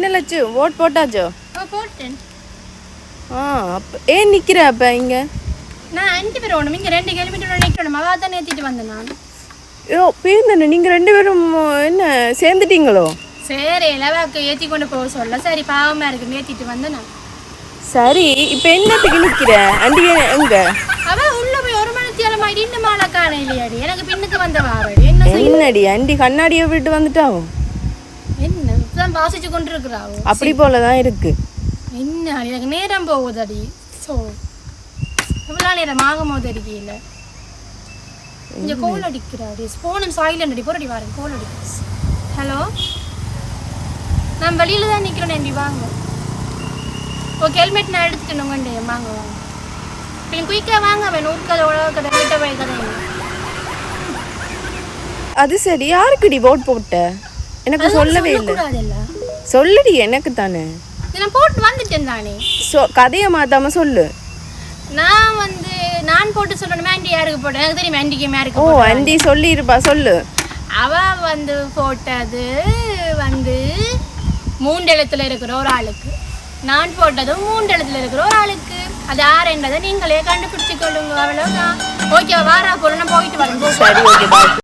என்ன லட்சு ஓட் போட்டாச்சோ? போட்டேன். ஏன் நிக்கிற அப்ப இங்க? நான் 5 பேர் ஓடணும், இங்க 2 கிலோமீட்டர் நிக்கணும். அவ தான் ஏத்திட்டு வந்தேன் நான். பேருந்தண்ணே நீங்க 2 பேரும் என்ன சேர்ந்துட்டீங்களோ? சரி இலவாக்கு ஏற்றி கொண்டு போக சொல்ல, சரி பாவமாக இருக்கு ஏற்றிட்டு வந்தேன் நான். சரி இப்போ என்னத்துக்கு நிற்கிற? அண்டி எங்க? அவள் உள்ளே போய் 1 மணி நேரம் ஆகிட்டு இன்னும் மாலை காண இல்லையாடி. எனக்கு பின்னுக்கு வந்த வாரடி என்னடி அண்டி கண்ணாடியை விட்டு வந்துட்டாவும்? என்ன தான் வாசிச்சு கொண்டு இருக்கிறாவோ? அப்படி போலதான் இருக்கு. என்ன எனக்கு நேரம் போகுதடி. ஸோ எவ்வளோ நேரம் ஆகும் போது அடிக்கல. இங்கே கோல் அடிக்கிறாடி. ஃபோனும் சைலண்ட் அடி. போறடி வாரேன் கோல் அடிக்க. ஹலோ, நான் வெளியில் தான் நிற்கிறேன். நன்றி வாங்க. ஓகே ஹெல்மெட் நான் எடுத்துட்டேன். உங்கண்டே வாங்க வாங்க. இப்போ குயிக்காக வாங்க. அவன் 100 கதை உழவு கதை வீட்டை போய் கதை. அது சரி, யாருக்குடி ஓட் போட்ட? எனக்கு சொல்லவே இல்லை. சொல்லுடி எனக்கு தானே. நான் போட்டு வந்துட்டேன் தானே. கதையை மாத்தாம சொல்லு. நான் போட்டு சொல்லணுமே. ஆண்டி யாருக்கு போட்டேன் எனக்கு தெரியும். ஆண்டிக்கு யாருக்கு? ஓ ஆண்டி சொல்லி இருப்பா, சொல்லு. அவ போட்டது 3 எழுத்துல இருக்கிற ஒரு ஆளுக்கு. நான் போட்டதும் 3 எழுத்துல இருக்கிற ஒரு ஆளுக்கு. அது யாருன்றதை நீங்களே கண்டுபிடிச்சு கொள்ளுங்க. அவ்வளவுதான். ஓகே வாரா போல நான் போயிட்டு வரேன். சரி ஓகே பாய்.